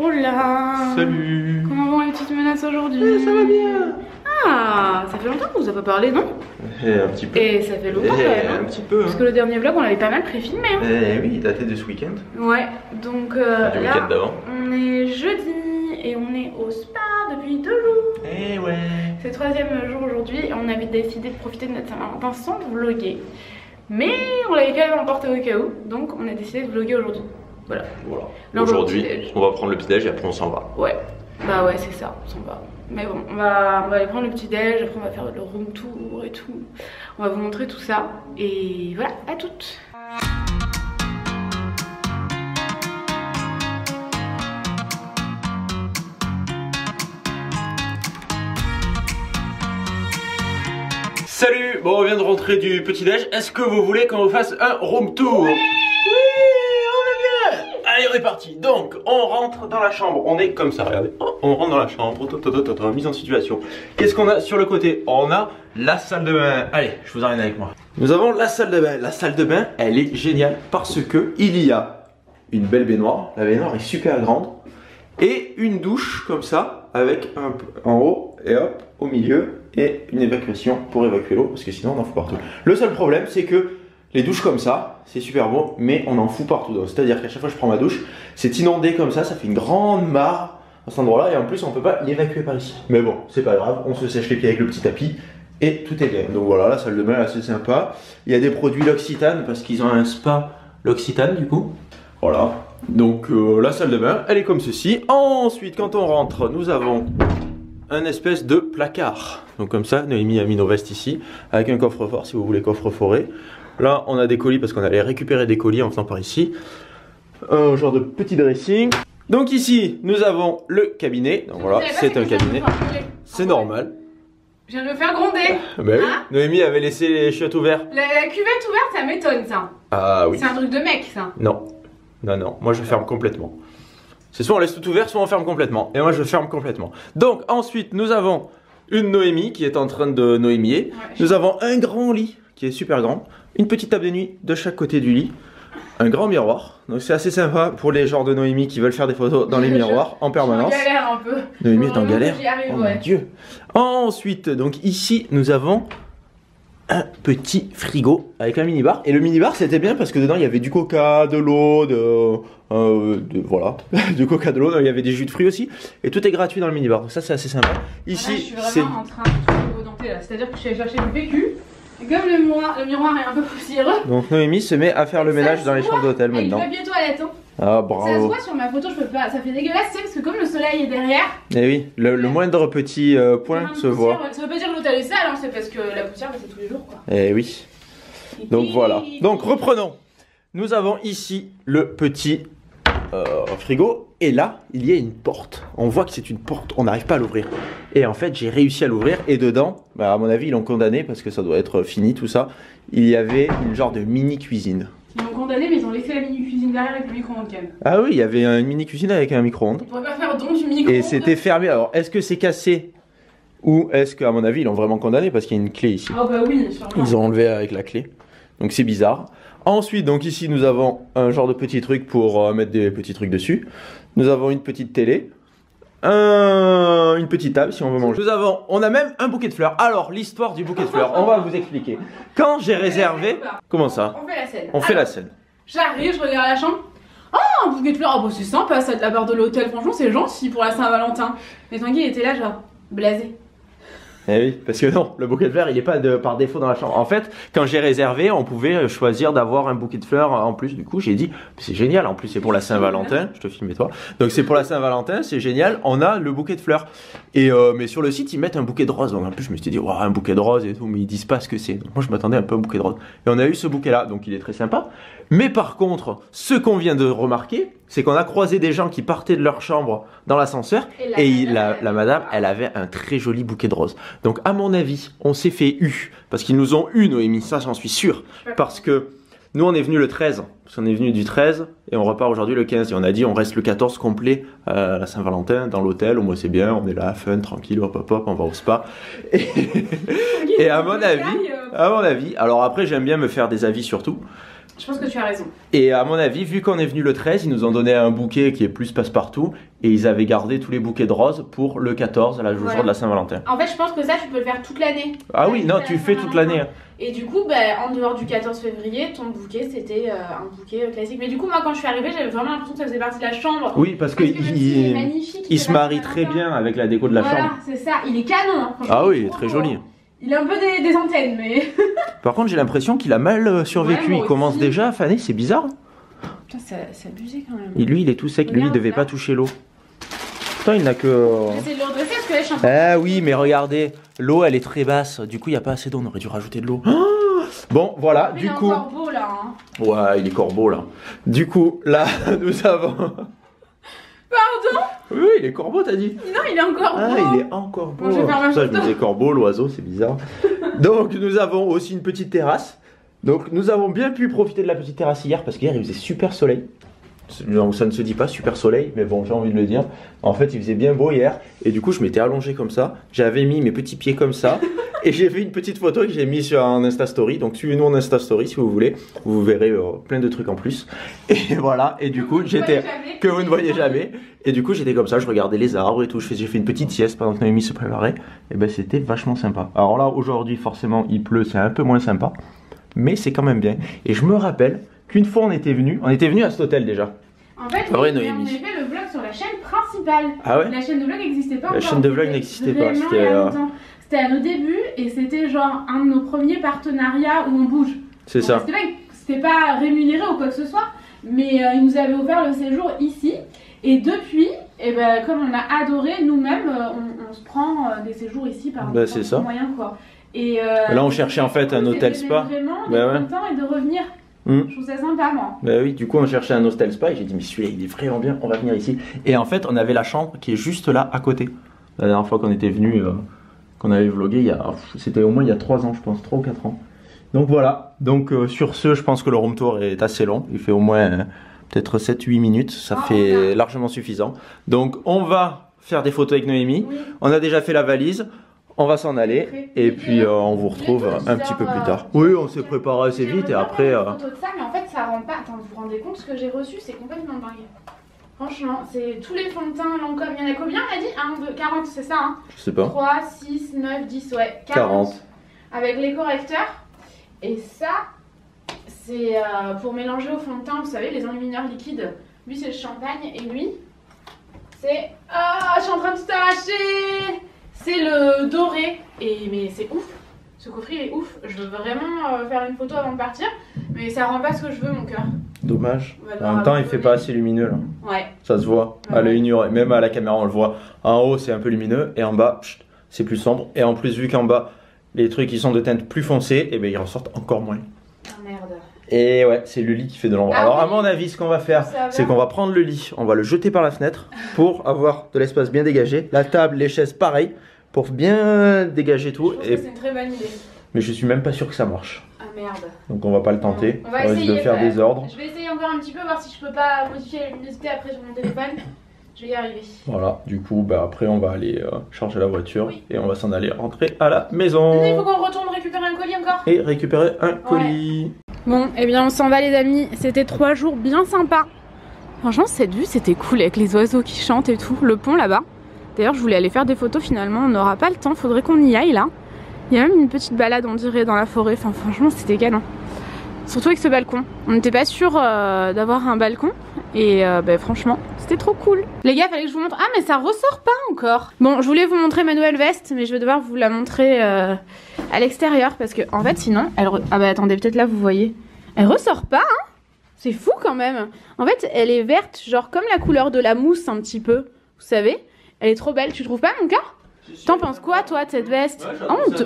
Hola. Salut. Comment vont les petites menaces aujourd'hui? Ça va bien. Ah, ça fait longtemps qu'on vous a pas parlé, non? Un petit peu. Et ça fait longtemps quand même, hein. Un petit peu. Parce que le dernier vlog, on l'avait pas mal pré-filmé, hein. Oui, il datait de ce week-end. Ouais, donc Du là, week-end d'avant. on est jeudi et on est au spa depuis 2 jours. Eh ouais. C'est le 3e jour aujourd'hui et on avait décidé de profiter de notre Saint-Valentin sans vlogger. Mais on l'avait quand même emporté au cas où, donc on a décidé de vlogger aujourd'hui. Voilà. Voilà. Aujourd'hui, on va prendre le petit-déj et après on s'en va. Ouais, bah ouais, c'est ça, on s'en va. Mais bon, on va aller prendre le petit-déj, après on va faire le room tour et tout. On va vous montrer tout ça. Et voilà, à toutes. Salut. Bon, on vient de rentrer du petit-déj. Est-ce que vous voulez qu'on vous fasse un room tour? Oui, on est bien. Allez, on est parti. Donc, on rentre dans la chambre. On est comme ça, regardez. On rentre dans la chambre. Mise en situation. Qu'est-ce qu'on a sur le côté? On a la salle de bain. Allez, je vous emmène avec moi. Nous avons la salle de bain. La salle de bain, elle est géniale parce que il y a une belle baignoire. La baignoire est super grande. Et une douche comme ça, avec un en haut et hop, au milieu. Et une évacuation pour évacuer l'eau, parce que sinon on en fout partout. Le seul problème, c'est que les douches comme ça, c'est super beau, mais on en fout partout. C'est-à-dire qu'à chaque fois que je prends ma douche, c'est inondé comme ça fait une grande mare à cet endroit-là, et en plus on peut pas l'évacuer par ici. Mais bon, c'est pas grave, on se sèche les pieds avec le petit tapis, et tout est bien. Donc voilà, la salle de bain est assez sympa. Il y a des produits L'Occitane, parce qu'ils ont un spa L'Occitane du coup. Voilà, donc la salle de bain, elle est comme ceci. Ensuite, quand on rentre, nous avons un espèce de placard. Donc comme ça, Noémie a mis nos vestes ici, avec un coffre-fort si vous voulez coffre-forêt. Là, on a des colis parce qu'on allait récupérer des colis en venant par ici. Un genre de petit dressing. Donc ici, nous avons le cabinet. Donc voilà, c'est un cabinet. C'est normal. Je viens de me faire gronder. Bah oui, Noémie avait laissé les chiottes ouvertes. La cuvette ouverte, ça m'étonne ça. Ah oui. C'est un truc de mec ça. Non, non, non, moi je ferme complètement. C'est soit on laisse tout ouvert, soit on ferme complètement. Et moi je ferme complètement. Donc ensuite nous avons une Noémie qui est en train de noémier. Ouais, nous avons un grand lit qui est super grand. Une petite table de nuit de chaque côté du lit. Un grand miroir. Donc c'est assez sympa pour les genres de Noémie qui veulent faire des photos dans les miroirs en permanence. Je suis en galère un peu. Noémie est en galère. Arrive, oh ouais. Mon Dieu. Ensuite, donc ici nous avons un petit frigo avec un minibar. Et le minibar c'était bien parce que dedans il y avait du coca, de l'eau, voilà, du coca, de l'eau, il y avait des jus de fruits aussi. Et tout est gratuit dans le minibar. Donc ça c'est assez sympa. Ici je suis vraiment en train de me denter là. C'est-à-dire que je suis allée chercher le PQ. Et comme le miroir est un peu poussiéreux. Donc Noémie se met à faire le ménage dans les chambres d'hôtel maintenant. Avec papier toilette, hein. Ah bravo. Ça se voit sur ma photo, je peux pas. Ça fait dégueulasse, tu sais, parce que comme le soleil est derrière. Eh oui, le moindre petit point se voit. Ça veut pas dire que l'hôtel est sale, hein, c'est parce que la poussière, c'est tous les jours quoi. Eh oui. Donc voilà. Donc reprenons. Nous avons ici le petit frigo. Et là, il y a une porte. On voit que c'est une porte. On n'arrive pas à l'ouvrir. Et en fait, j'ai réussi à l'ouvrir. Et dedans, bah, à mon avis, ils l'ont condamné parce que ça doit être fini tout ça. Il y avait une genre de mini cuisine. Ils l'ont condamné, mais ils ont laissé la mini cuisine derrière avec le micro-ondes quand même. Ah oui, il y avait une mini cuisine avec un micro-ondes. Ils pourraient pas faire don du micro-ondes. Et c'était fermé. Alors, est-ce que c'est cassé? Ou est-ce qu'à mon avis, ils l'ont vraiment condamné parce qu'il y a une clé ici? Ah bah oui, sûrement. Ils ont enlevé avec la clé. Donc c'est bizarre. Ensuite, donc ici, nous avons un genre de petit truc pour mettre des petits trucs dessus. Nous avons une petite télé. Une petite table si on veut manger. On a même un bouquet de fleurs. Alors, l'histoire du bouquet de fleurs, on va vous expliquer. Quand j'ai réservé... Comment ça? On fait la scène. On fait la scène. J'arrive, je regarde la chambre. Oh, un bouquet de fleurs. Oh, bah c'est sympa ça de la part de l'hôtel. Franchement, c'est gentil pour la Saint-Valentin. Mais Tanguy, il était là, genre, blasé. Eh oui, parce que non, le bouquet de fleurs il est pas par défaut dans la chambre. En fait, quand j'ai réservé, on pouvait choisir d'avoir un bouquet de fleurs en plus. Du coup, j'ai dit, c'est génial, en plus c'est pour la Saint-Valentin. Je te filme toi. Donc c'est pour la Saint-Valentin, c'est génial, on a le bouquet de fleurs. Et mais sur le site, ils mettent un bouquet de roses. Donc en plus, je me suis dit, wow, un bouquet de roses et tout, mais ils disent pas ce que c'est. Donc moi, je m'attendais un peu à un bouquet de roses. Et on a eu ce bouquet-là, donc il est très sympa. Mais par contre, ce qu'on vient de remarquer, c'est qu'on a croisé des gens qui partaient de leur chambre dans l'ascenseur et la madame, elle avait un très joli bouquet de roses. Donc à mon avis, on s'est fait parce qu'ils nous ont Noémie, ça j'en suis sûr. Parce que nous on est venu le 13, parce qu'on est venu du 13 et on repart aujourd'hui le 15. Et on a dit on reste le 14 complet à la Saint-Valentin dans l'hôtel, au moins c'est bien, on est là, fun, tranquille, hop hop hop, on va au spa. Et à mon avis, alors après j'aime bien me faire des avis surtout. Je pense que tu as raison. Et à mon avis, vu qu'on est venu le 13, ils nous ont donné un bouquet qui est plus passe-partout. Et ils avaient gardé tous les bouquets de roses pour le 14, le jour de la Saint-Valentin. En fait, je pense que ça, tu peux le faire toute l'année. Ah oui, non, tu fais toute l'année. Et du coup, en dehors du 14 février, ton bouquet, c'était un bouquet classique. Mais du coup, moi, quand je suis arrivée, j'avais vraiment l'impression que ça faisait partie de la chambre. Oui, parce que il se marie très bien avec la déco de la chambre. Voilà, c'est ça. Il est canon. Hein, ah oui, il est très joli. Il a un peu des antennes, mais... Par contre, j'ai l'impression qu'il a mal survécu. Il commence déjà à faner, c'est bizarre. Putain, c'est abusé quand même. Et lui, il est tout sec. Lui, il devait pas toucher l'eau. Putain, il n'a que... J'essaie de le redresser parce que là, je suis un peu... Ah oui, mais regardez, l'eau, elle est très basse. Du coup, il n'y a pas assez d'eau. On aurait dû rajouter de l'eau. Bon, voilà, du coup... Il est corbeau, là. Hein. Ouais, il est corbeau, là. Du coup, là, nous avons... Pardon? Oui, il est corbeau, t'as dit? Non, il est encore beau. Ah, il est encore beau. Bon, je vais faire ma ça, je photo. me disais corbeau, l'oiseau, c'est bizarre. Donc, nous avons aussi une petite terrasse. Donc, nous avons bien pu profiter de la petite terrasse hier parce qu'hier, il faisait super soleil. Ça ne se dit pas super soleil, mais bon, j'ai envie de le dire. En fait, il faisait bien beau hier. Et du coup, je m'étais allongé comme ça. J'avais mis mes petits pieds comme ça. Et j'ai fait une petite photo que j'ai mise sur un Insta Story. Donc, suivez-nous en Insta Story si vous voulez. Vous verrez plein de trucs en plus. Et voilà. Et du coup, j'étais. Que vous ne voyez jamais. Et du coup, j'étais comme ça. Je regardais les arbres et tout. J'ai fait une petite sieste pendant que Noémie se préparait. Et ben, c'était vachement sympa. Alors là, aujourd'hui, forcément, il pleut. C'est un peu moins sympa. Mais c'est quand même bien. Et je me rappelle qu'une fois, on était venu à cet hôtel déjà. En fait, vrai, on Noémie. avait fait le vlog sur la chaîne principale. Ah ouais? La chaîne de vlog n'existait pas encore. La chaîne de vlog n'existait pas. C'était à nos débuts et c'était genre un de nos premiers partenariats où on bouge. C'est ça. C'était pas rémunéré ou quoi que ce soit, mais ils nous avaient offert le séjour ici. Et depuis, comme on a adoré, nous-mêmes, on se prend des séjours ici par moyen quoi. Et là, on cherchait en fait un hôtel spa. Vraiment d'être content et de revenir. Je trouve ça sympa, moi. Bah oui, du coup, on cherchait un hostel spa et j'ai dit, mais celui-là, il est vraiment bien, on va venir ici. Et en fait, on avait la chambre qui est juste là à côté. La dernière fois qu'on était venu, qu'on avait vlogué, c'était au moins il y a 3 ans, je pense, 3 ou 4 ans. Donc voilà. Donc sur ce, je pense que le room tour est assez long. Il fait au moins peut-être 7-8 minutes. Ça fait largement suffisant. Donc on va faire des photos avec Noémie. Oui. On a déjà fait la valise. On va s'en aller et puis on vous retrouve un petit peu plus tard. Oui, on s'est préparé assez vite et après... photo de ça, mais en fait ça rend pas... Attends, vous vous rendez compte, ce que j'ai reçu, c'est complètement dingue. Franchement, c'est tous les fonds de teint Lancôme. Il y en a combien, on a dit 1, 2, 40, c'est ça hein? Je sais pas. 3, 6, 9, 10, ouais. 40. Avec les correcteurs. Et ça, c'est pour mélanger au fond de teint, vous savez, les enlumineurs liquides. Lui, c'est le champagne et lui, c'est... Ah, je suis en train de tout arracher. C'est le doré, mais c'est ouf, ce coffret est ouf, je veux vraiment faire une photo avant de partir, mais ça rend pas ce que je veux mon cœur. Dommage, en même temps il fait pas assez lumineux là. Ouais. Ça se voit, à l'œil nu, même à la caméra on le voit. En haut c'est un peu lumineux et en bas c'est plus sombre. Et en plus vu qu'en bas les trucs qui sont de teinte plus foncée, et ils ressortent encore moins. Ah merde. Et ouais, c'est le lit qui fait de l'ombre. Alors à mon avis, ce qu'on va faire, c'est qu'on va prendre le lit, on va le jeter par la fenêtre pour avoir de l'espace bien dégagé. La table, les chaises, pareil, pour bien dégager tout. Je pense que c'est une très bonne idée. Mais je suis même pas sûr que ça marche. Ah merde. Donc on va pas le tenter. On va essayer de faire des ordres. Je vais essayer encore un petit peu, voir si je peux pas modifier la luminosité après sur mon téléphone. Je vais y arriver. Voilà, du coup, après on va aller charger la voiture et on va s'en aller rentrer à la maison. Il faut qu'on retourne récupérer un colis encore. Et récupérer un colis. Bon, et bien on s'en va les amis. C'était 3 jours bien sympas. Franchement, cette vue c'était cool avec les oiseaux qui chantent et tout. Le pont là-bas. D'ailleurs, je voulais aller faire des photos finalement. On n'aura pas le temps, faudrait qu'on y aille là. Il y a même une petite balade, on dirait, dans la forêt. Enfin, franchement, c'était canon. Surtout avec ce balcon. On n'était pas sûr d'avoir un balcon. Et franchement, c'était trop cool. Les gars, fallait que je vous montre. Ah, mais ça ressort pas encore. Bon, je voulais vous montrer ma nouvelle veste, mais je vais devoir vous la montrer à l'extérieur. Parce que, en fait, sinon, ah bah attendez, peut-être là, vous voyez. Elle ressort pas, hein. C'est fou quand même. En fait, elle est verte, genre comme la couleur de la mousse, un petit peu. Vous savez? Elle est trop belle, tu trouves pas, mon cœur? T'en penses quoi, toi, de cette veste?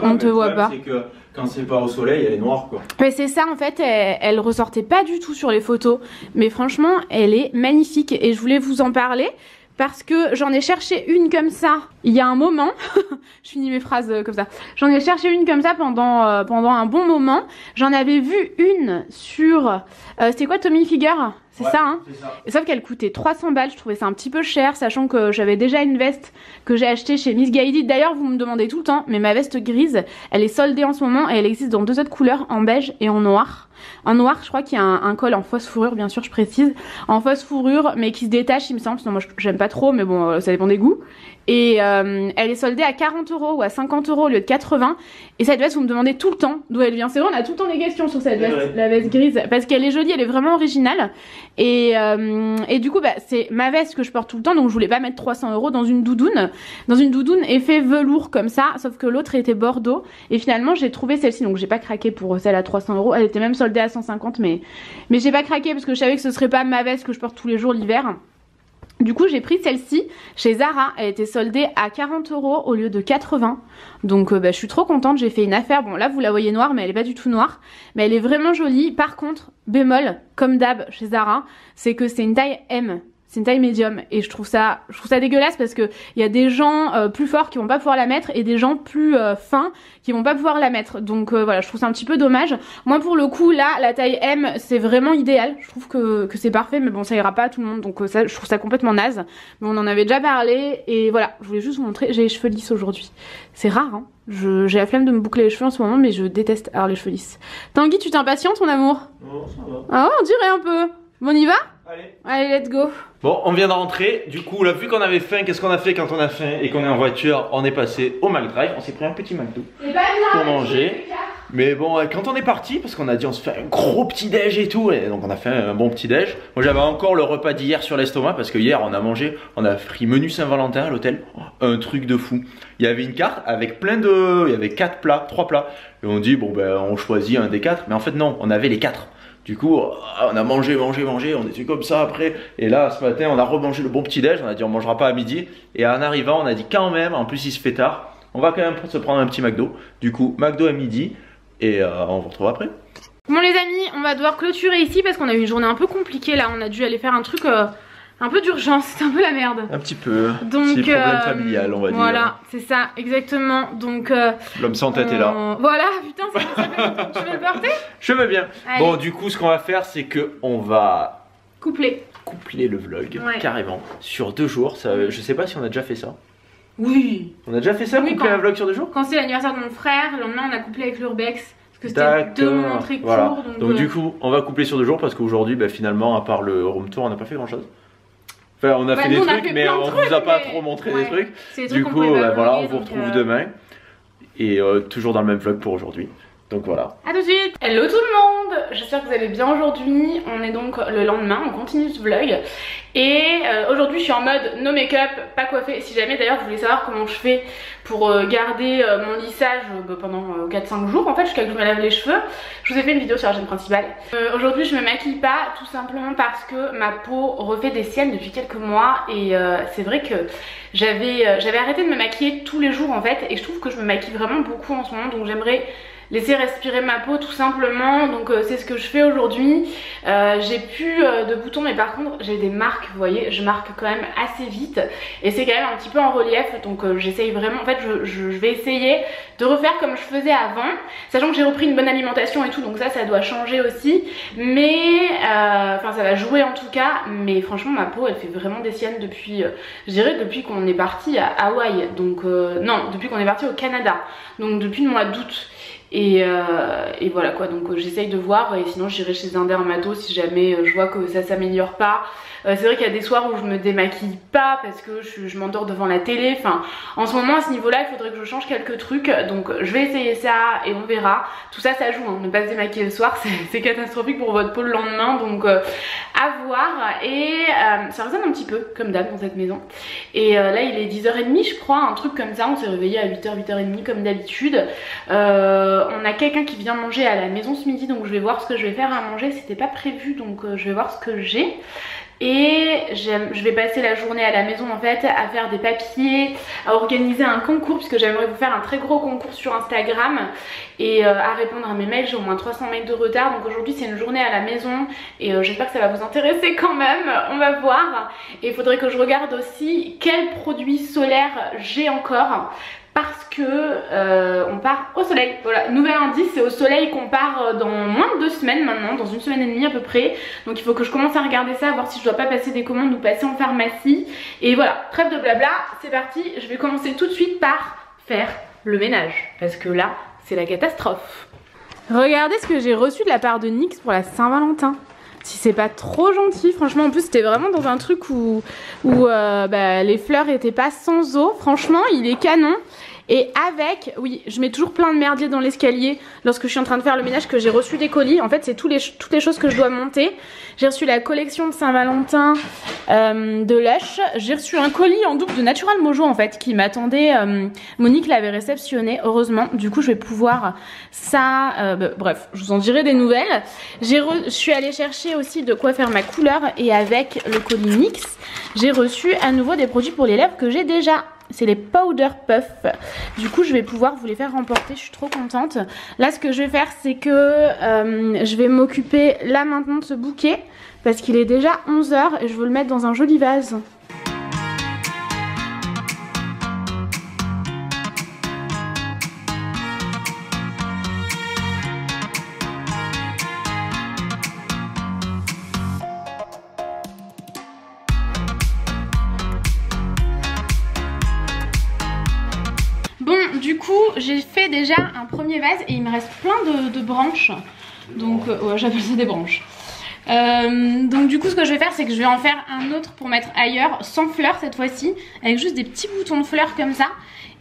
On te voit pas. C'est que quand c'est pas au soleil, elle est noire, quoi. Mais c'est ça, en fait, elle ressortait pas du tout sur les photos. Mais franchement, elle est magnifique. Et je voulais vous en parler parce que j'en ai cherché une comme ça il y a un moment. Je finis mes phrases comme ça. J'en ai cherché une comme ça pendant un bon moment. J'en avais vu une sur... c'était quoi, Tommy Hilfiger? c'est ça hein. Et sauf qu'elle coûtait 300 balles, je trouvais ça un petit peu cher, sachant que j'avais déjà une veste que j'ai achetée chez Miss Guided. D'ailleurs vous me demandez tout le temps, mais ma veste grise, elle est soldée en ce moment et elle existe dans 2 autres couleurs, en beige et en noir. En noir, je crois qu'il y a un col en fausse fourrure, bien sûr, je précise. En fausse fourrure, mais qui se détache, il me semble. Sinon, moi, j'aime pas trop, mais bon, ça dépend des goûts. Et elle est soldée à 40 € ou à 50 € au lieu de 80. Et cette veste, vous me demandez tout le temps d'où elle vient. C'est vrai, on a tout le temps des questions sur cette veste, la veste grise. Parce qu'elle est jolie, elle est vraiment originale. Et du coup, bah, c'est ma veste que je porte tout le temps. Donc, je voulais pas mettre 300 € dans une doudoune. Dans une doudoune effet velours comme ça. Sauf que l'autre était bordeaux. Et finalement, j'ai trouvé celle-ci. Donc, j'ai pas craqué pour celle à 300 €. Elle était même soldée à 150, mais j'ai pas craqué parce que je savais que ce serait pas ma veste que je porte tous les jours l'hiver. Du coup j'ai pris celle-ci chez Zara, elle était soldée à 40 € au lieu de 80. Donc bah, je suis trop contente, j'ai fait une affaire. Bon là vous la voyez noire mais elle est pas du tout noire. Mais elle est vraiment jolie. Par contre, bémol, comme d'hab chez Zara, c'est que c'est une taille M. C'est une taille médium et je trouve ça dégueulasse parce que il y a des gens plus forts qui vont pas pouvoir la mettre et des gens plus fins qui vont pas pouvoir la mettre. Donc voilà, je trouve ça un petit peu dommage. Moi pour le coup là, la taille M c'est vraiment idéal. Je trouve que c'est parfait, mais bon ça ira pas à tout le monde. Donc ça, je trouve ça complètement naze. Mais on en avait déjà parlé et voilà, je voulais juste vous montrer. J'ai les cheveux lisses aujourd'hui. C'est rare hein. J'ai la flemme de me boucler les cheveux en ce moment, mais je déteste avoir les cheveux lisses. Tanguy, tu t'impatientes ton amour? Non, ça va. Ah ouais, on dirait un peu. Bon, on y va? Allez, let's go. Bon, on vient de rentrer. Du coup, là, vu qu'on avait faim, qu'est-ce qu'on a fait quand on a faim et qu'on est en voiture? On est passé au McDrive. On s'est pris un petit McDo pour manger. Mais bon, quand on est parti, parce qu'on a dit on se fait un gros petit déj et tout, et donc on a fait un bon petit déj. Moi, j'avais encore le repas d'hier sur l'estomac parce que hier on a mangé, on a pris menu Saint-Valentin à l'hôtel, un truc de fou. Il y avait une carte avec plein de, il y avait 4 plats, 3 plats, et on dit bon ben on choisit un des 4, mais en fait non, on avait les 4. Du coup, on a mangé, on était comme ça après. Et là, ce matin, on a remangé le bon petit-déj. On a dit, on mangera pas à midi. Et en arrivant, on a dit quand même, en plus il se fait tard, on va quand même se prendre un petit McDo. Du coup, McDo à midi. Et on vous retrouve après. Bon les amis, on va devoir clôturer ici parce qu'on a eu une journée un peu compliquée là. On a dû aller faire un truc un peu d'urgence, c'est un peu la merde. Un petit peu. Donc, petit problème familial, on va dire. Voilà, c'est ça, exactement. Donc l'homme sans tête est là. Voilà, putain, ça tu veux le porter? Je veux bien. Allez. Bon, du coup, ce qu'on va faire, c'est que on va coupler le vlog carrément sur 2 jours. Ça, je sais pas si on a déjà fait ça. Oui. On a déjà fait ça, coupler un vlog sur 2 jours? Quand c'est l'anniversaire de mon frère, le lendemain on a couplé avec l'Urbex. Parce que c'était 2 moments très courts. Voilà. Donc du coup, on va coupler sur 2 jours parce qu'aujourd'hui, bah, finalement, à part le room tour, on n'a pas fait grand chose. Enfin, on a fait des trucs, mais on vous a pas trop montré des trucs. Du coup, voilà, on vous retrouve demain. Et toujours dans le même vlog pour aujourd'hui. Donc voilà. A tout de suite. Hello tout le monde. J'espère que vous allez bien aujourd'hui. On est donc le lendemain, on continue ce vlog. Et aujourd'hui je suis en mode no make-up, pas coiffée. Si jamais d'ailleurs vous voulez savoir comment je fais pour garder mon lissage pendant 4-5 jours en fait jusqu'à ce que je me lave les cheveux, je vous ai fait une vidéo sur la chaîne principale. Aujourd'hui je me maquille pas tout simplement parce que ma peau refait des siennes depuis quelques mois. Et c'est vrai que j'avais arrêté de me maquiller tous les jours en fait. Et je trouve que je me maquille vraiment beaucoup en ce moment. Donc j'aimerais laisser respirer ma peau tout simplement. Donc c'est ce que je fais aujourd'hui. J'ai plus de boutons, mais par contre j'ai des marques, vous voyez, je marque quand même assez vite et c'est quand même un petit peu en relief. Donc j'essaye vraiment, en fait je vais essayer de refaire comme je faisais avant, sachant que j'ai repris une bonne alimentation et tout, donc ça doit changer aussi. Mais enfin ça va jouer en tout cas. Mais franchement ma peau elle fait vraiment des siennes depuis, je dirais depuis qu'on est parti à Hawaï. Donc non, depuis qu'on est parti au Canada, donc depuis le mois d'août. Et voilà quoi, donc j'essaye de voir et sinon j'irai chez un dermato si jamais je vois que ça s'améliore pas. C'est vrai qu'il y a des soirs où je me démaquille pas parce que je m'endors devant la télé. Enfin en ce moment à ce niveau là il faudrait que je change quelques trucs. Donc je vais essayer ça et on verra. Tout ça ça joue hein. Ne pas se démaquiller le soir c'est catastrophique pour votre peau le lendemain. Donc à voir. Et ça résonne un petit peu comme d'hab dans cette maison. Et là il est 10h30 je crois, un truc comme ça. On s'est réveillé à 8h, 8h30 comme d'habitude. On a quelqu'un qui vient manger à la maison ce midi, donc je vais voir ce que je vais faire à manger. C'était pas prévu, donc je vais voir ce que j'ai. Et je vais passer la journée à la maison en fait à faire des papiers, à organiser un concours puisque j'aimerais vous faire un très gros concours sur Instagram et à répondre à mes mails. J'ai au moins 300 mails de retard, donc aujourd'hui c'est une journée à la maison et j'espère que ça va vous intéresser quand même. On va voir. Et il faudrait que je regarde aussi quels produits solaires j'ai encore parce que on part au soleil. Voilà, nouvel indice, c'est au soleil qu'on part dans moins de 2 semaines maintenant, dans 1 semaine et demie à peu près. Donc il faut que je commence à regarder ça, voir si je dois pas passer des commandes ou passer en pharmacie. Et voilà, trêve de blabla, c'est parti. Je vais commencer tout de suite par faire le ménage, parce que là, c'est la catastrophe. Regardez ce que j'ai reçu de la part de NYX pour la Saint-Valentin. Si c'est pas trop gentil, franchement, en plus c'était vraiment dans un truc où les fleurs étaient pas sans eau. Franchement, il est canon. Et avec, oui, je mets toujours plein de merdier dans l'escalier lorsque je suis en train de faire le ménage, que j'ai reçu des colis. En fait, c'est toutes les choses que je dois monter. J'ai reçu la collection de Saint-Valentin de Lush. J'ai reçu un colis en double de Natural Mojo en fait, qui m'attendait. Monique l'avait réceptionné, heureusement. Du coup, je vais pouvoir ça. Bref, je vous en dirai des nouvelles. Je suis allée chercher aussi de quoi faire ma couleur. Et avec le colis NYX, j'ai reçu à nouveau des produits pour les lèvres que j'ai déjà. C'est les Powder Puff. Du coup je vais pouvoir vous les faire remporter. Je suis trop contente. Là ce que je vais faire c'est que je vais m'occuper là maintenant de ce bouquet, parce qu'il est déjà 11 h et je veux le mettre dans un joli vase. Bon, du coup, j'ai fait déjà un premier vase et il me reste plein de branches. Donc, ouais, j'appelle ça des branches. Donc du coup, ce que je vais faire, c'est que je vais en faire un autre pour mettre ailleurs, sans fleurs cette fois-ci, avec juste des petits boutons de fleurs comme ça.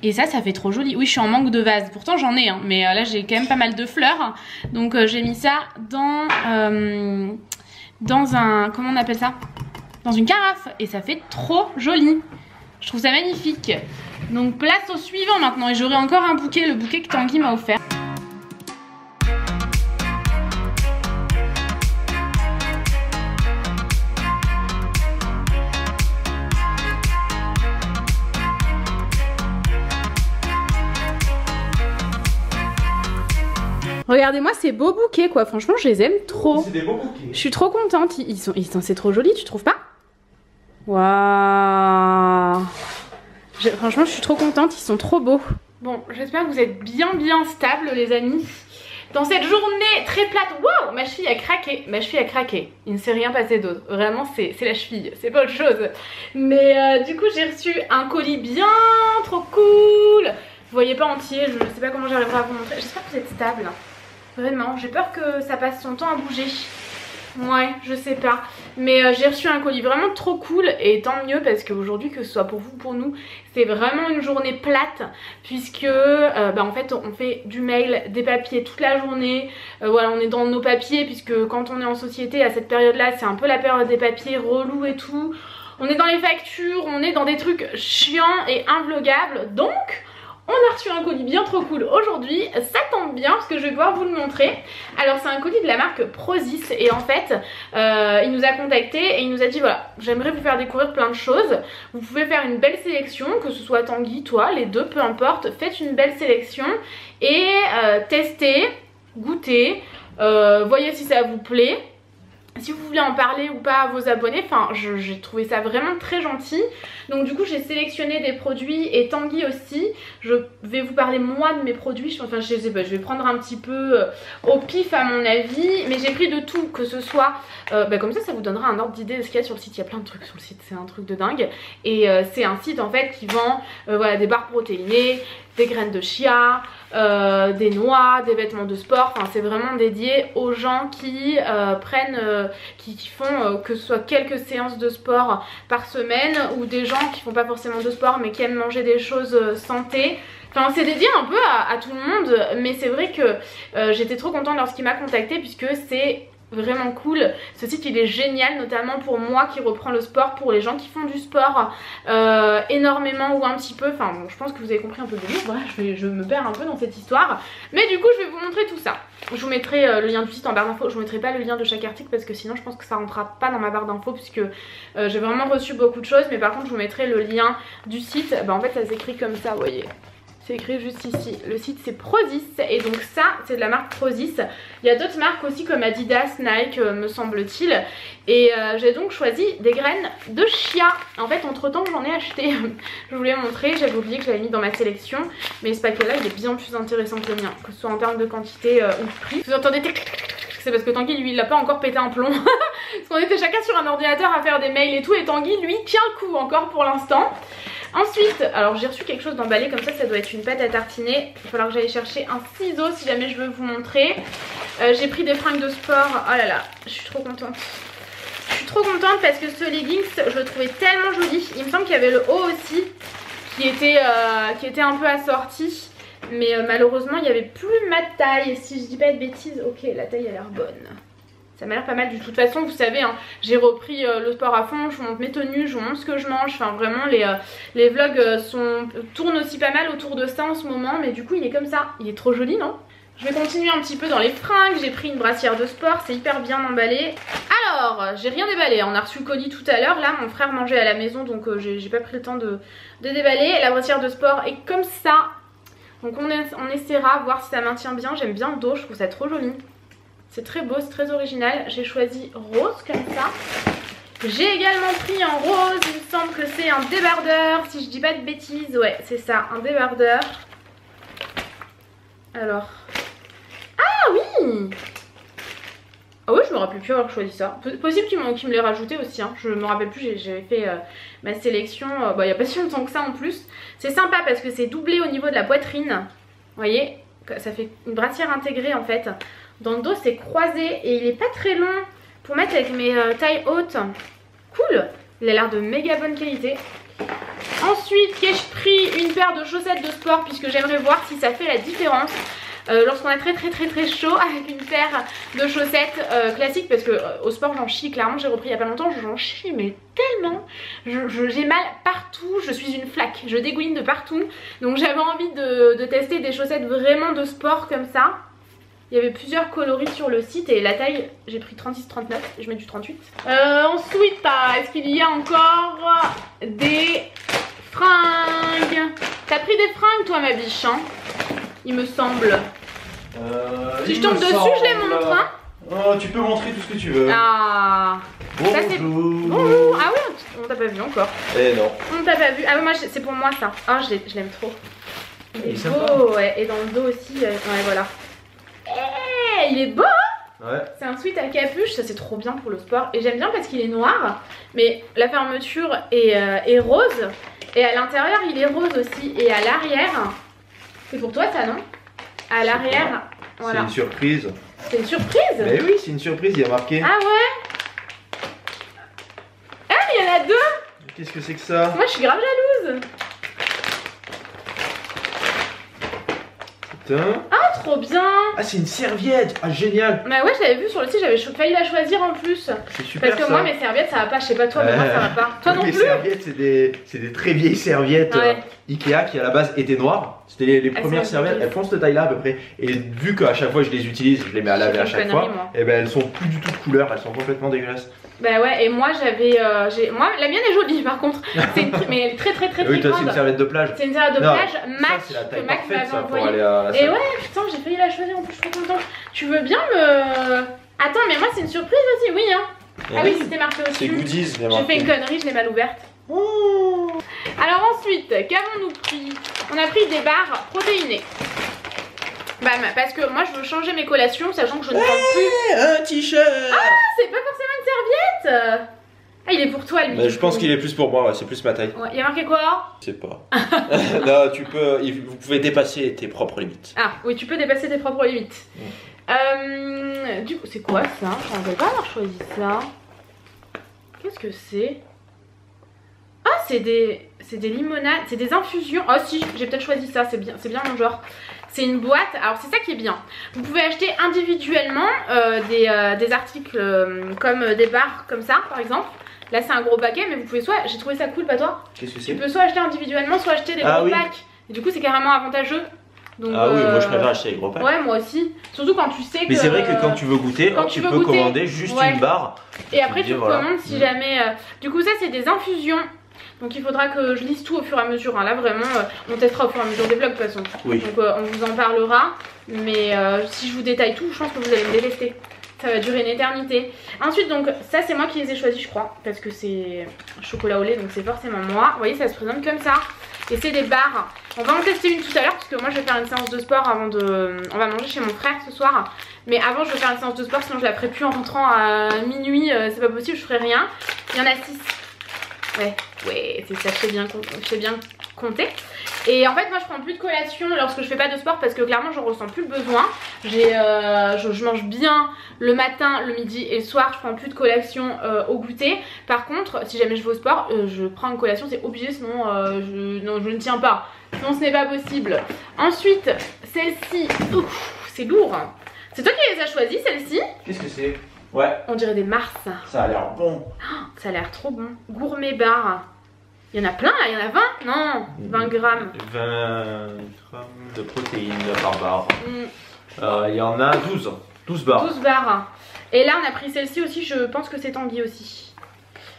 Et ça fait trop joli. Oui, je suis en manque de vase. Pourtant, j'en ai, hein, mais là, j'ai quand même pas mal de fleurs. Donc, j'ai mis ça dans un... Comment on appelle ça? Dans une carafe. Et ça fait trop joli. Je trouve ça magnifique. Donc place au suivant maintenant, et j'aurai encore un bouquet, le bouquet que Tanguy m'a offert. Regardez-moi ces beaux bouquets quoi, franchement je les aime trop. C'est des beaux bouquets. Je suis trop contente, c'est trop joli, tu trouves pas? Waouh! Franchement je suis trop contente, ils sont trop beaux. Bon, j'espère que vous êtes bien stables les amis. Dans cette journée très plate, waouh, ma cheville a craqué, il ne s'est rien passé d'autre, vraiment c'est la cheville, c'est pas autre chose. Mais du coup j'ai reçu un colis bien trop cool. Vous voyez pas entier, je sais pas comment j'arriverai à vous montrer, j'espère que vous êtes stable. Vraiment, j'ai peur que ça passe son temps à bouger. Ouais, je sais pas. Mais j'ai reçu un colis vraiment trop cool. Et tant mieux parce qu'aujourd'hui, que ce soit pour vous ou pour nous, c'est vraiment une journée plate. Puisque en fait on fait du mail, des papiers toute la journée. Voilà, on est dans nos papiers. Puisque quand on est en société à cette période là, c'est un peu la période des papiers relous et tout. On est dans les factures, on est dans des trucs chiants et invlogables. Donc on a reçu un colis bien trop cool aujourd'hui, ça tombe bien parce que je vais pouvoir vous le montrer. Alors c'est un colis de la marque Prozis et en fait il nous a contacté et il nous a dit voilà, j'aimerais vous faire découvrir plein de choses. Vous pouvez faire une belle sélection, que ce soit Tanguy, toi, les deux, peu importe. Faites une belle sélection et testez, goûtez, voyez si ça vous plaît. Si vous voulez en parler ou pas à vos abonnés, enfin j'ai trouvé ça vraiment très gentil. Donc du coup j'ai sélectionné des produits et Tanguy aussi. Je vais vous parler moi de mes produits, enfin je sais pas, je vais prendre un petit peu au pif à mon avis. Mais j'ai pris de tout, que ce soit, comme ça vous donnera un ordre d'idée de ce qu'il y a sur le site. Il y a plein de trucs sur le site, c'est un truc de dingue. Et c'est un site en fait qui vend voilà, des barres protéinées, des graines de chia, des noix, des vêtements de sport. Enfin c'est vraiment dédié aux gens qui qui font que ce soit quelques séances de sport par semaine, ou des gens qui font pas forcément de sport mais qui aiment manger des choses santé. Enfin c'est dédié un peu à tout le monde. Mais c'est vrai que j'étais trop contente lorsqu'il m'a contacté, puisque c'est vraiment cool. Ce site il est génial, notamment pour moi qui reprends le sport, pour les gens qui font du sport énormément ou un petit peu. Enfin bon, je pense que vous avez compris un peu de livre. Voilà, je me perds un peu dans cette histoire. Mais du coup je vais vous montrer tout ça. Je vous mettrai le lien du site en barre d'infos. Je vous mettrai pas le lien de chaque article parce que sinon je pense que ça rentrera pas dans ma barre d'infos, puisque j'ai vraiment reçu beaucoup de choses. Mais par contre je vous mettrai le lien du site. En fait ça s'écrit comme ça, vous voyez. C'est écrit juste ici. Le site c'est Prozis et donc ça c'est de la marque Prozis. Il y a d'autres marques aussi comme Adidas, Nike me semble-t-il. Et j'ai donc choisi des graines de chia. En fait entre temps j'en ai acheté. Je voulais montrer, j'avais oublié que je l'avais mis dans ma sélection. Mais ce paquet là il est bien plus intéressant que le mien. Que ce soit en termes de quantité ou de prix. Vous entendez c'est parce que Tanguy lui il l'a pas encore pété un plomb. Parce qu'on était chacun sur un ordinateur à faire des mails et tout. Et Tanguy lui tient le coup encore pour l'instant. Ensuite, alors j'ai reçu quelque chose d'emballé comme ça doit être une pâte à tartiner. Il va falloir que j'aille chercher un ciseau si jamais je veux vous montrer. J'ai pris des fringues de sport. Oh là là, je suis trop contente. Je suis trop contente parce que ce leggings, je le trouvais tellement joli. Il me semble qu'il y avait le haut aussi qui était un peu assorti. Mais malheureusement, il n'y avait plus ma taille. Si je dis pas de bêtises, ok, la taille a l'air bonne. Ça m'a l'air pas mal du tout. De toute façon, vous savez, hein, j'ai repris le sport à fond. Je vous montre mes tenues, je vous montre ce que je mange. Enfin, vraiment, les vlogs tournent aussi pas mal autour de ça en ce moment. Mais du coup, il est comme ça. Il est trop joli, non? Je vais continuer un petit peu dans les fringues. J'ai pris une brassière de sport. C'est hyper bien emballé. Alors, j'ai rien déballé. On a reçu le colis tout à l'heure. Là, mon frère mangeait à la maison. Donc, j'ai pas pris le temps de déballer. La brassière de sport est comme ça. Donc, on essaiera, voir si ça maintient bien. J'aime bien le dos. Je trouve ça trop joli. C'est très beau, c'est très original. J'ai choisi rose comme ça. J'ai également pris en rose, il me semble que c'est un débardeur. Si je dis pas de bêtises, ouais, c'est ça, un débardeur. Alors. Ah oui! Ah oui, je me rappelle plus avoir choisi ça. Possible qu'ils me l'aient rajouté aussi, hein. Je me rappelle plus, j'avais fait ma sélection il n'y a pas si longtemps que ça en plus. C'est sympa parce que c'est doublé au niveau de la poitrine. Vous voyez, ça fait une brassière intégrée en fait. Dans le dos c'est croisé et il est pas très long pour mettre avec mes tailles hautes. Cool, il a l'air de méga bonne qualité. Ensuite j'ai pris une paire de chaussettes de sport puisque j'aimerais voir si ça fait la différence lorsqu'on a très chaud avec une paire de chaussettes classiques. Parce que au sport j'en chie, clairement j'ai repris il y a pas longtemps, j'en chie mais tellement. J'ai mal partout, je suis une flaque, je dégouline de partout. Donc j'avais envie de tester des chaussettes vraiment de sport comme ça. Il y avait plusieurs coloris sur le site et la taille, j'ai pris 36-39 et je mets du 38. Ensuite, est-ce qu'il y a encore des fringues? T'as pris des fringues toi ma biche, hein? Il me semble. Si je tombe dessus, je les montre, hein? Oh, tu peux montrer tout ce que tu veux. Ah. Bonjour. Ça, bonjour. Ah oui, on t'a pas vu encore. Eh non. On t'a pas vu. Ah oui, moi c'est pour moi ça. Ah, je l'aime trop. Il est sympa. beau, ouais. Et dans le dos aussi, ouais, voilà. Il est beau, hein? Ouais. C'est un sweat à capuche, ça c'est trop bien pour le sport. Et j'aime bien parce qu'il est noir, mais la fermeture est rose. Et à l'intérieur il est rose aussi. Et à l'arrière, c'est pour toi ça non? À l'arrière, voilà. C'est une surprise. C'est une surprise? Mais oui, c'est une surprise, il y a marqué. Ah ouais? Ah mais il y en a deux. Qu'est-ce que c'est que ça? Moi je suis grave jalouse. Putain. Ah trop bien. Ah c'est une serviette. Ah génial. Bah ouais, je l'avais vu sur le site, j'avais failli la choisir en plus. C'est super. Parce que moi mes serviettes ça va pas, je sais pas toi mais moi ça va pas. Toi non plus. Les serviettes c'est des très vieilles serviettes Ikea qui à la base étaient noires. C'était les premières serviettes, elles font cette taille là à peu près. Et vu qu'à chaque fois je les utilise, je les mets à laver à chaque fois, et ben elles sont plus du tout de couleur, elles sont complètement dégueulasses. Bah ouais, et moi j'avais moi la mienne est jolie par contre. Mais elle est très oui, toi c'est une serviette de plage. C'est une serviette de plage Mac que Mac m'avait envoyé. Et ouais putain j'ai failli la choisir en plus, je suis trop contente. Tu veux bien me... Attends mais moi c'est une surprise aussi, oui hein. Ah oui c'était marqué aussi. C'est goodies. J'ai fait une connerie, je l'ai mal ouverte. Oh. Alors ensuite, qu'avons-nous pris? On a pris des barres protéinées. Bah, parce que moi je veux changer mes collations, sachant que je ne prends plus. Un t-shirt. Ah, c'est pas forcément une serviette. Ah, il est pour toi lui. Mais je pense qu'il est plus pour moi, ouais, c'est plus ma taille. Ouais, il y a marqué quoi? Je sais pas. Là, vous pouvez dépasser tes propres limites. Ah, oui, tu peux dépasser tes propres limites. Du coup, c'est quoi ça? Je ne vais pas avoir choisi ça. Qu'est-ce que c'est? Ah, c'est des limonades, c'est des infusions. Ah si, j'ai peut-être choisi ça, c'est bien mon genre. C'est une boîte, alors c'est ça qui est bien. Vous pouvez acheter individuellement des articles comme des barres comme ça par exemple. Là c'est un gros paquet mais vous pouvez soit, j'ai trouvé ça cool pas toi? Qu'est-ce que c'est? Tu peux soit acheter individuellement soit acheter des gros packs. Et du coup c'est carrément avantageux. Donc, ah oui, moi je préfère acheter les gros packs. Ouais, moi aussi. Surtout quand tu sais que... Mais c'est vrai que quand tu veux goûter, tu peux commander juste une barre. Et après tu commandes si jamais... Du coup ça c'est des infusions. Donc il faudra que je lise tout au fur et à mesure. Hein. Là vraiment, on testera au fur et à mesure des vlogs de toute façon. Oui. Donc on vous en parlera. Mais si je vous détaille tout, je pense que vous allez me détester. Ça va durer une éternité. Ensuite donc ça c'est moi qui les ai choisis je crois. Parce que c'est chocolat au lait donc c'est forcément moi. Vous voyez ça se présente comme ça. Et c'est des barres. On va en tester une tout à l'heure parce que moi je vais faire une séance de sport avant de... On va manger chez mon frère ce soir. Mais avant je vais faire une séance de sport sinon je la ferai plus en rentrant à minuit. C'est pas possible, je ferai rien. Il y en a 6. Ouais, c'est ça, je sais bien compter. Et en fait moi je prends plus de collation lorsque je fais pas de sport parce que clairement je ressens plus le besoin. Je mange bien le matin, le midi et le soir. Je prends plus de collation au goûter. Par contre si jamais je vais au sport je prends une collation, c'est obligé sinon je ne tiens pas. Sinon ce n'est pas possible. Ensuite celle-ci, c'est lourd. C'est toi qui les as choisis celle-ci? Qu'est-ce que c'est? Ouais. On dirait des Mars. Ça a l'air bon. Ça a l'air trop bon. Gourmet bar. Il y en a plein là, il y en a 20? Non, 20 grammes. 20 grammes de protéines par barre. Il y en a 12. 12 barres. 12 barres. Et là on a pris celle-ci aussi, je pense que c'est Tanguy aussi.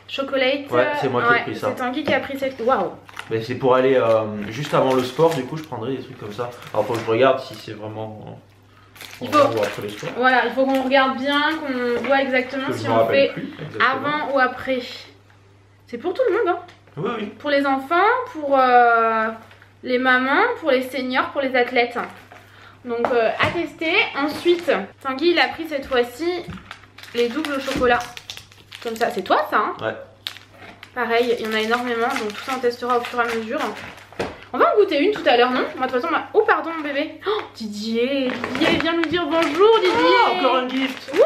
Chocolate. Ouais, c'est moi qui ai pris ça. C'est Tanguy qui a pris cette. Waouh. Mais c'est pour aller juste avant le sport, du coup je prendrai des trucs comme ça. Alors faut que je regarde si c'est vraiment... Il faut, voilà, il faut qu'on regarde bien, qu'on voit exactement si on fait avant ou après. C'est pour tout le monde, hein? Oui, oui. Pour les enfants, pour les mamans, pour les seniors, pour les athlètes. Donc à tester. Ensuite, Tanguy il a pris cette fois-ci les doubles chocolat. Comme ça, c'est toi ça, hein? Ouais. Pareil, il y en a énormément, donc tout ça on testera au fur et à mesure. On va en goûter une tout à l'heure, non? Moi de toute façon, oh pardon mon bébé. Oh, Didier vient nous dire bonjour Didier. Oh, encore un gift. Wouh,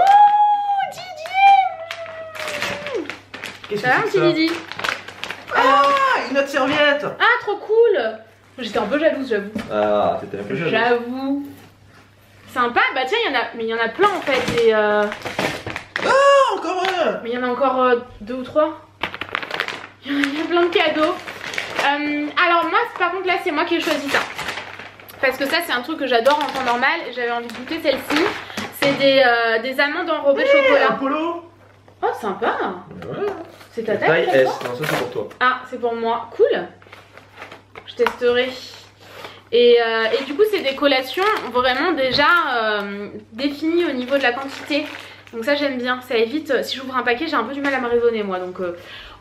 Didier. Qu'est-ce que c'est que ça? Petit Didi. Ah, une autre serviette. Ah, trop cool. J'étais un peu jalouse, j'avoue. Ah, t'étais un peu jalouse. J'avoue. Sympa, bah tiens, mais il y en a plein en fait. Et Ah, encore un. Mais il y en a encore 2 ou 3. Il y a plein de cadeaux. Alors moi par contre là c'est moi qui ai choisi ça. Parce que ça c'est un truc que j'adore en temps normal. J'avais envie de goûter celle-ci. C'est des amandes enrobées chocolat. Un polo. Oh sympa. Ouais. C'est ta taille S, non ça c'est pour toi. Ah c'est pour moi, cool. Je testerai. Et du coup c'est des collations vraiment déjà définies au niveau de la quantité. Donc ça j'aime bien, ça évite, si j'ouvre un paquet j'ai un peu du mal à me raisonner moi, donc au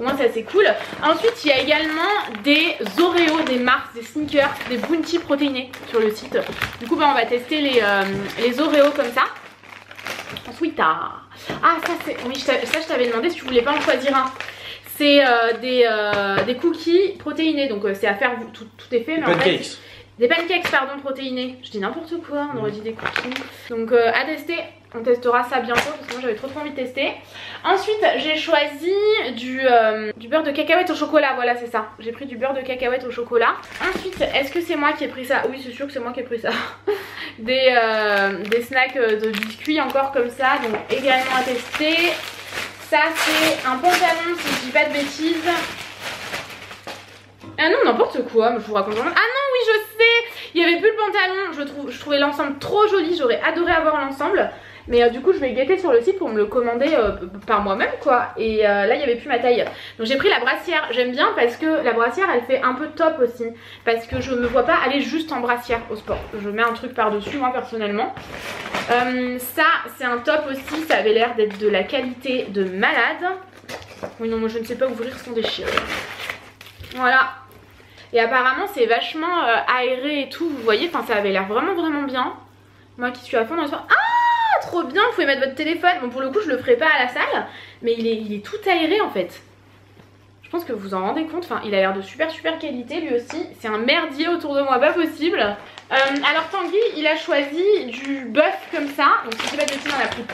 moins c'est assez cool. Ensuite il y a également des Oreos, des Mars, des Snickers, des Bounty protéinés sur le site. Du coup bah, on va tester les Oreos comme ça. Ensuite ah ça c'est, oui ça je t'avais demandé si tu voulais pas en choisir un. C'est des cookies protéinés, donc c'est à faire, tout est fait. Mais pancakes. En fait, des pancakes pardon protéinés. Je dis n'importe quoi, on aurait dit des cookies. Donc à tester. On testera ça bientôt parce que moi j'avais trop envie de tester. Ensuite j'ai choisi du beurre de cacahuète au chocolat. Voilà c'est ça. J'ai pris du beurre de cacahuète au chocolat. Ensuite est-ce que c'est moi qui ai pris ça? Oui c'est sûr que c'est moi qui ai pris ça. Des snacks de biscuits encore comme ça. Donc également à tester. Ça c'est un pantalon si je dis pas de bêtises. Ah non n'importe quoi. Je vous raconte vraiment. Ah non oui je sais. Il n'y avait plus le pantalon. Je trouvais l'ensemble trop joli. J'aurais adoré avoir l'ensemble. Mais du coup je vais guetter sur le site pour me le commander par moi-même quoi. Et là il n'y avait plus ma taille. Donc j'ai pris la brassière. J'aime bien parce que la brassière elle fait un peu top aussi. Parce que je me vois pas aller juste en brassière au sport. Je mets un truc par dessus moi personnellement. Ça c'est un top aussi. Ça avait l'air d'être de la qualité de malade. Oui non moi je ne sais pas ouvrir sans déchirer. Voilà. Et apparemment c'est vachement aéré et tout. Vous voyez, enfin ça avait l'air vraiment bien. Moi qui suis à fond dans le sport. Ah trop bien, vous pouvez mettre votre téléphone. Bon pour le coup je le ferai pas à la salle, mais il est tout aéré en fait. Je pense que vous vous en rendez compte, enfin il a l'air de super qualité lui aussi. C'est un merdier autour de moi, pas possible. Alors Tanguy il a choisi du bœuf comme ça. Donc si je dis pas de bêtises on a pris.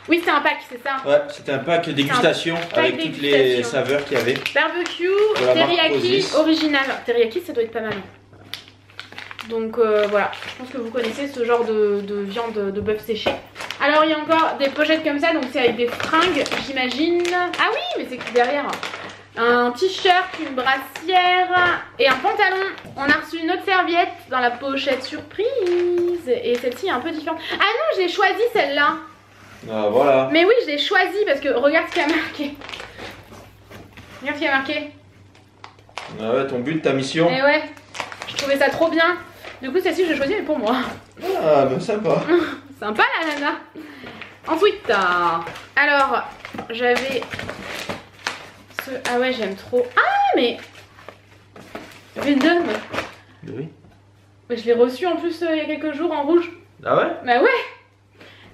Oui c'est un pack c'est ça. Ouais c'était un pack dégustation avec toutes les saveurs qu'il y avait. Barbecue, teriyaki, original. Teriyaki ça doit être pas mal. Donc voilà, je pense que vous connaissez ce genre de viande de bœuf séché. Alors il y a encore des pochettes comme ça, donc c'est avec des fringues j'imagine. Ah oui mais c'est que derrière un t-shirt, une brassière et un pantalon. On a reçu une autre serviette dans la pochette surprise. Et celle-ci est un peu différente. Ah non j'ai choisi celle-là. Ah voilà. Mais oui je l'ai choisi parce que regarde ce qu'il y a marqué. Regarde ce qu'il y a marqué. Ah ouais, ton but, ta mission. Et ouais, je trouvais ça trop bien. Du coup, celle-ci, j'ai choisi, mais pour moi. Ah, bah sympa. Sympa la nana. Ensuite, alors, j'avais ce... Ah ouais, j'aime trop. Ah, mais... Venom. Oui. Mais je l'ai reçu en plus il y a quelques jours en rouge. Ah ouais? Bah ouais.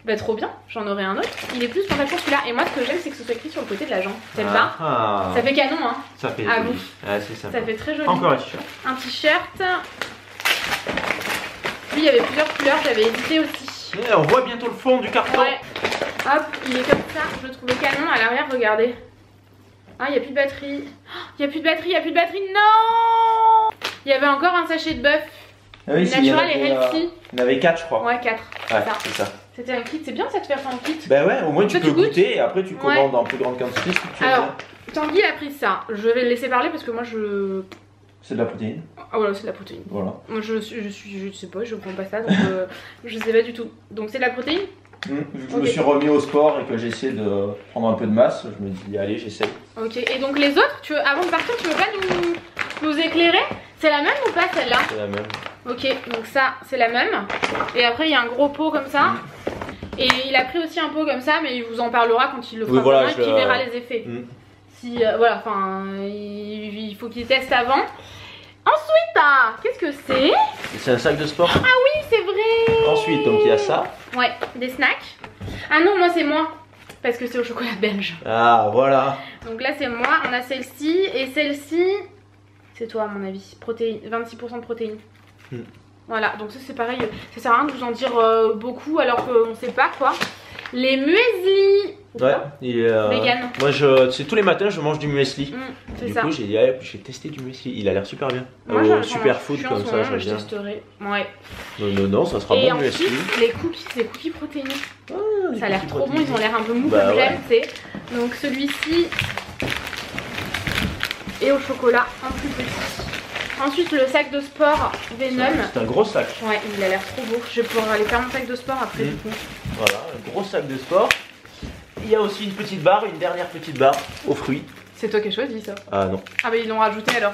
Bah trop bien, j'en aurai un autre. Il est plus pour celui-là. Et moi, ce que j'aime, c'est que ce soit écrit sur le côté de la jambe. T'aimes pas? Ça fait canon, hein. Ça fait ah, joli. vous. Ah, c'est sympa. Ça fait très joli. Encore un t-shirt. Un t-shirt. Lui, il y avait plusieurs couleurs, j'avais hésité aussi. Et on voit bientôt le fond du carton. Ouais. Hop, il est comme ça. Je le trouvais canon. À l'arrière, regardez. Ah, il n'y a plus de batterie. Il n'y a plus de batterie, il n'y a plus de batterie. Non! Il y avait encore un sachet de bœuf. Ah oui, Natural et healthy. Il y en avait 4, je crois. Ouais, 4. Ouais, c'est ça. C'était un kit. C'est bien ça de faire ça en kit. Bah ouais, au moins tu peux goûtes. goûter et après tu commandes en plus grande quantité. Si tu alors, Tanguy a pris ça. Je vais le laisser parler parce que moi je. C'est de la protéine. Ah voilà, c'est de la protéine. Voilà. Moi je sais pas, je prends pas ça donc je sais pas du tout. Donc c'est de la protéine? Vu que je me suis remis au sport et que j'ai essayé de prendre un peu de masse, je me dis allez, j'essaye. Ok, et donc les autres, avant de partir, tu veux pas nous éclairer? C'est la même ou pas celle-là? C'est la même. Ok, donc ça c'est la même. Et après il y a un gros pot comme ça. Et il a pris aussi un pot comme ça, mais il vous en parlera quand il le fera vraiment et puis il verra les effets. Si, voilà, enfin, il faut qu'il teste avant. Ensuite, qu'est-ce que c'est? C'est un sac de sport. Ah oui, c'est vrai. Ensuite, donc il y a ça. Ouais, des snacks. Ah non, moi c'est moi. Parce que c'est au chocolat belge. Ah, voilà. Donc là c'est moi, on a celle-ci. Et celle-ci, c'est toi à mon avis. Protéines, 26% de protéines. Voilà, donc ça c'est pareil. Ça sert à rien de vous en dire beaucoup alors qu'on sait pas quoi. Les muesli. Ouais, il est vegan. Moi, c'est tous les matins, je mange du muesli. Du coup, j'ai dit, allez, je vais tester du muesli. Il a l'air super bien. Moi, super food comme ça, j'aime bien. Je testerai. Ouais. Non, ça sera bon muesli. Les cookies protéinés. Ça a l'air trop bon, ils ont l'air un peu mou bah, comme ouais. j'aime, tu sais. Donc celui-ci et au chocolat en plus petit. Ensuite le sac de sport Venom. C'est un gros sac. Ouais, il a l'air trop beau. Je vais pouvoir aller faire mon sac de sport après du coup. Voilà, un gros sac de sport. Il y a aussi une petite barre, une dernière petite barre aux fruits. C'est toi qui as choisi ça? Ah non. Ah bah ils l'ont rajouté alors.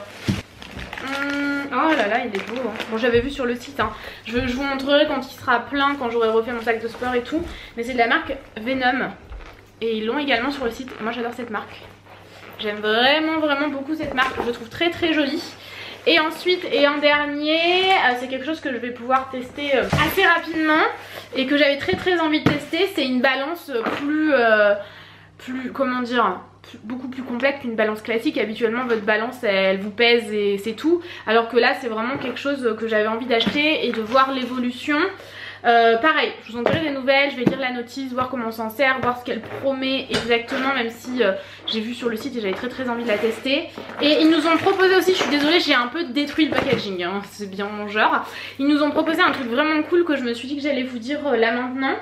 Oh là là, il est beau. Hein. Bon, j'avais vu sur le site. Hein. Je vous montrerai quand il sera plein, quand j'aurai refait mon sac de sport et tout. Mais c'est de la marque Venom. Et ils l'ont également sur le site. Moi j'adore cette marque. J'aime vraiment beaucoup cette marque. Je la trouve très jolie. Et ensuite, et en dernier, c'est quelque chose que je vais pouvoir tester assez rapidement. Et que j'avais très envie de tester. C'est une balance plus comment dire, beaucoup plus complète qu'une balance classique. Habituellement votre balance elle vous pèse et c'est tout, alors que là c'est vraiment quelque chose que j'avais envie d'acheter et de voir l'évolution. Pareil, je vous en dirai des nouvelles, je vais lire la notice, voir comment on s'en sert, voir ce qu'elle promet exactement, même si j'ai vu sur le site et j'avais très envie de la tester. Et ils nous ont proposé aussi, je suis désolée, j'ai un peu détruit le packaging, hein, c'est bien mon genre. Ils nous ont proposé un truc vraiment cool que je me suis dit que j'allais vous dire là maintenant.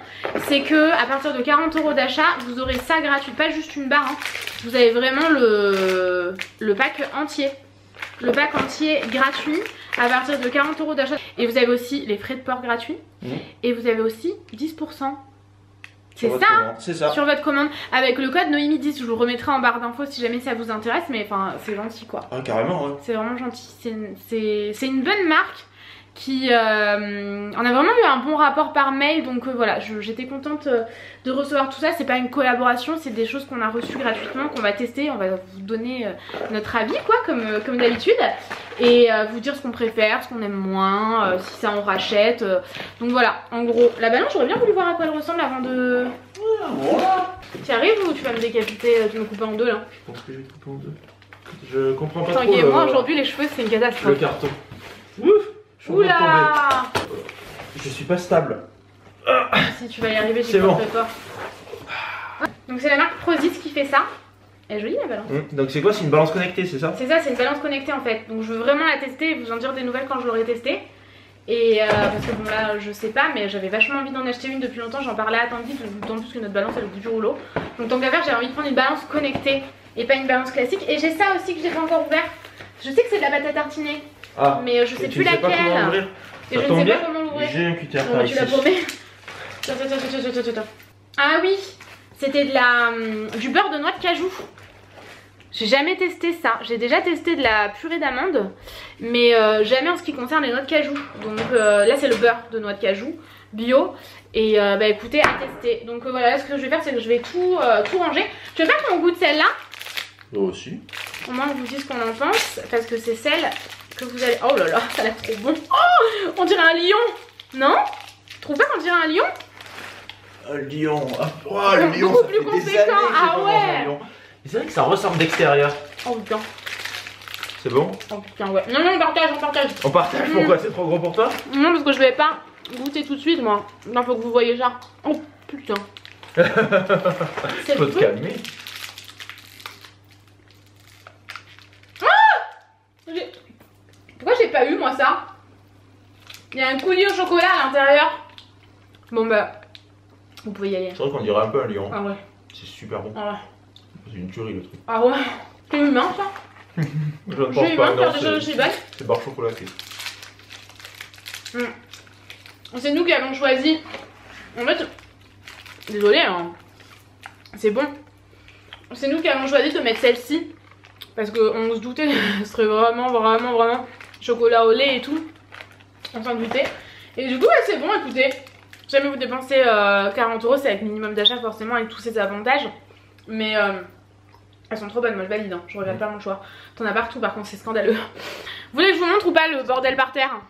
C'est que à partir de 40 € d'achat, vous aurez ça gratuit, pas juste une barre, hein. Vous avez vraiment le pack entier. Le pack entier gratuit à partir de 40 € d'achat. Et vous avez aussi les frais de port gratuits. Et vous avez aussi 10%. C'est ça, c'est ça. Sur votre commande. Avec le code Noémie10, je vous remettrai en barre d'infos si jamais ça vous intéresse. Mais enfin, c'est gentil quoi. Ah, carrément, ouais. C'est vraiment gentil. C'est une bonne marque qui on a vraiment eu un bon rapport par mail, donc voilà, j'étais contente de recevoir tout ça. C'est pas une collaboration, c'est des choses qu'on a reçues gratuitement, qu'on va tester, on va vous donner notre avis quoi, comme d'habitude, et vous dire ce qu'on préfère, ce qu'on aime moins, si ça on rachète, donc voilà, en gros, la balance j'aurais bien voulu voir à quoi elle ressemble avant de... Voilà. Tu arrives ou tu vas me décapiter, tu me coupes en deux là? Je pense que je vais te couper en deux. Je comprends pas trop moi aujourd'hui les cheveux c'est une catastrophe. Le carton. Ouf. Oula! Je suis pas stable. Si tu vas y arriver, j'ai bon. Pas. Donc c'est la marque Prozis qui fait ça. Elle est jolie la balance. Donc c'est quoi? C'est une balance connectée, c'est ça? C'est ça, c'est une balance connectée en fait. Donc je veux vraiment la tester et vous en dire des nouvelles quand je l'aurai testée. Et parce que bon là je sais pas, mais j'avais vachement envie d'en acheter une depuis longtemps. J'en parlais à Tanguy, d'autant plus que notre balance elle est au bout du rouleau. Donc tant qu'à faire, j'avais envie de prendre une balance connectée et pas une balance classique. Et j'ai ça aussi que j'ai pas encore ouvert. Je sais que c'est de la pâte à tartiner. Ah, mais je sais plus laquelle. Et je ne sais pas comment l'ouvrir. J'ai un cutter par ici. Tu la promets? Ah oui, c'était du beurre de noix de cajou. J'ai jamais testé ça. J'ai déjà testé de la purée d'amande, mais jamais en ce qui concerne les noix de cajou. Donc là c'est le beurre de noix de cajou bio. Et bah écoutez, à tester. Donc voilà, ce que je vais faire, c'est que je vais tout ranger. Je vais faire qu'on goûte celle-là. Moi aussi. Au moins vous dites ce qu'on en pense, parce que c'est celle que vous allez... Oh là là, ça a l'air trop bon. Oh, on dirait un lion. Non? Tu trouves pas qu'on dirait un lion? Un lion. Oh, le lion, beaucoup ça plus fait des conséquent. années que j'ai Ah pas ouais. mangé un lion. C'est vrai que ça ressemble d'extérieur. Oh putain. C'est bon? Oh putain, ouais. Non, non, on partage, on partage. On partage, pourquoi? C'est trop gros pour toi? Non, parce que je vais pas goûter tout de suite, moi. Non, faut que vous voyez ça. Oh putain. Faut te calmer. Pourquoi j'ai pas eu, moi, ça? Il y a un coulis au chocolat à l'intérieur. Bon, bah, vous pouvez y aller. C'est vrai qu'on dirait un peu un lion. Ah ouais. C'est super bon. Ah ouais. C'est une tuerie le truc. Ah ouais. C'est humain, ça? Je ne pense C'est pas, humain, non, faire des choses aussi belles. c'est barre chocolaté. C'est nous qui avons choisi. En fait, désolé, hein. C'est bon. C'est nous qui avons choisi de mettre celle-ci. Parce qu'on se doutait que ce serait vraiment chocolat au lait et tout. On s'en doutait. Et du coup, ouais, c'est bon, écoutez. Jamais vous dépensez 40 €, c'est avec minimum d'achat forcément, avec tous ces avantages. Mais elles sont trop bonnes, moi je valide, hein. Je regrette pas mon choix. T'en as partout par contre, c'est scandaleux. Vous voulez que je vous montre ou pas le bordel par terre?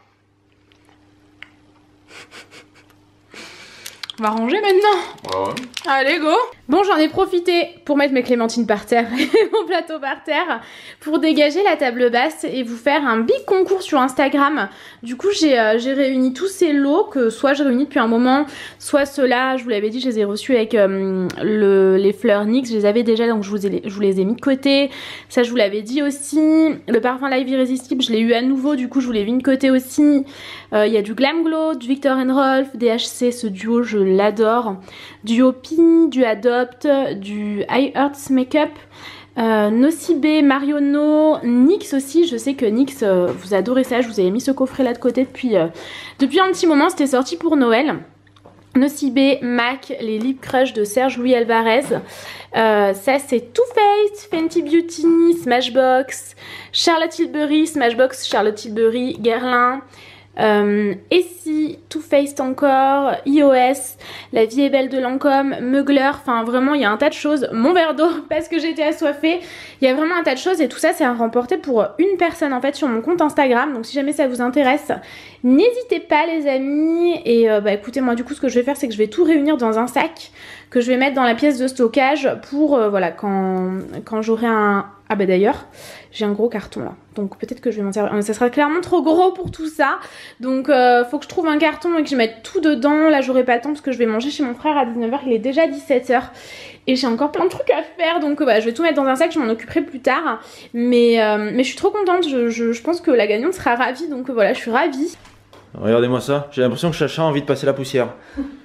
On va ranger maintenant. Ouais. Allez go. Bon, j'en ai profité pour mettre mes clémentines par terre et mon plateau par terre pour dégager la table basse et vous faire un big concours sur Instagram. Du coup j'ai réuni tous ces lots que soit j'ai réunis depuis un moment, soit ceux-là, je vous l'avais dit, je les ai reçus avec les fleurs NYX, je les avais déjà donc je vous les ai mis de côté. Ça je vous l'avais dit aussi. Le parfum Live Irrésistible, je l'ai eu à nouveau, du coup je vous l'ai mis de côté aussi. Il y a du Glam Glow, du Viktor & Rolf, DHC, ce duo je l'adore. Du Hopi, du Adopt, du I Hearts Makeup, Nocibé, Marionneau, NYX aussi. Je sais que NYX, vous adorez ça. Je vous avais mis ce coffret là de côté depuis un petit moment. C'était sorti pour Noël. Nocibé, MAC, les Lip Crush de Serge Louis Alvarez. Ça c'est Too Faced, Fenty Beauty, Smashbox, Charlotte Tilbury, Smashbox, Charlotte Tilbury, Guerlain. Essie, Too Faced encore, iOS, La Vie est Belle de Lancôme, Mugler, enfin vraiment il y a un tas de choses. Mon verre d'eau parce que j'étais assoiffée. Il y a vraiment un tas de choses et tout ça c'est à remporter pour une personne en fait sur mon compte Instagram. Donc si jamais ça vous intéresse, n'hésitez pas les amis. Et bah écoutez, moi du coup ce que je vais faire c'est que je vais tout réunir dans un sac que je vais mettre dans la pièce de stockage pour voilà quand j'aurai un... Ah bah d'ailleurs j'ai un gros carton là, donc peut-être que je vais m'en servir. Ça sera clairement trop gros pour tout ça, donc faut que je trouve un carton et que je mette tout dedans. Là j'aurai pas le temps parce que je vais manger chez mon frère à 19 h, il est déjà 17 h et j'ai encore plein de trucs à faire, donc bah, je vais tout mettre dans un sac, je m'en occuperai plus tard. Mais je suis trop contente, je pense que la gagnante sera ravie, donc voilà, je suis ravie. Regardez-moi ça, j'ai l'impression que Chacha a envie de passer la poussière.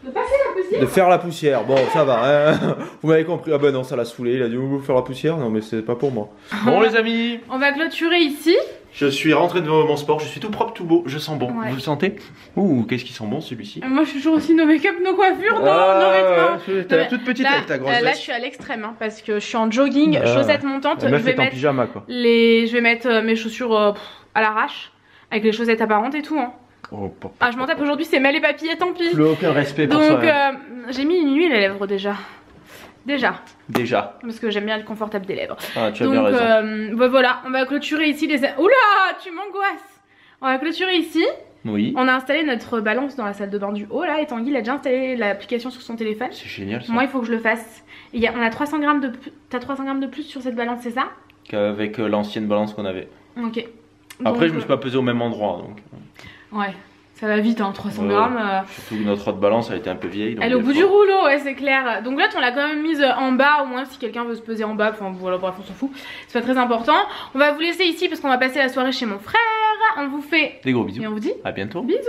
De passer la poussière? De faire la poussière, bon ça va, hein. Vous m'avez compris. Ah bah non, ça l'a saoulé, il a dit vous faire la poussière, non mais c'est pas pour moi. Bon les amis, on va clôturer ici. je suis rentré de mon sport, je suis tout propre, tout beau, je sens bon, Ouais. vous le sentez? Ouh, qu'est-ce qui sent bon celui-ci? Moi je suis toujours aussi nos make-up, nos coiffures, nos vêtements. T'as la toute petite là, avec ta grosse là je veste. suis à l'extrême hein, parce que je suis en jogging, chaussettes montantes. La meuf Je vais est en mettre pyjama quoi. je vais mettre mes chaussures à l'arrache avec les chaussettes apparentes et tout hein. Oh, Ah je m'en tape, aujourd'hui c'est mêlé papier, tant pis. plus aucun respect pour Donc ça. j'ai mis une huile à lèvres déjà. Déjà. Parce que j'aime bien le confortable des lèvres. Ah, tu as Donc bien raison. bah, voilà, on va clôturer ici les... Oula, tu m'angoisses. On va clôturer ici. Oui. On a installé notre balance dans la salle de bain du haut là et Tanguy il a déjà installé l'application sur son téléphone. C'est génial ça. Moi il faut que je le fasse. Et on a 300 grammes de plus. T'as 300 grammes de plus sur cette balance, c'est ça? Qu'avec l'ancienne balance qu'on avait. Ok. Après Donc, je me suis pas pesé au même endroit donc. Ouais, ça va vite hein, 300 grammes. Surtout que notre autre balance elle était un peu vieille. Donc Elle est au bout du rouleau, ouais c'est clair. Donc là on l'a quand même mise en bas, au moins si quelqu'un veut se peser en bas, enfin voilà bref on s'en fout. C'est pas très important. On va vous laisser ici parce qu'on va passer la soirée chez mon frère. On vous fait des gros bisous. et on vous dit à bientôt. bisous.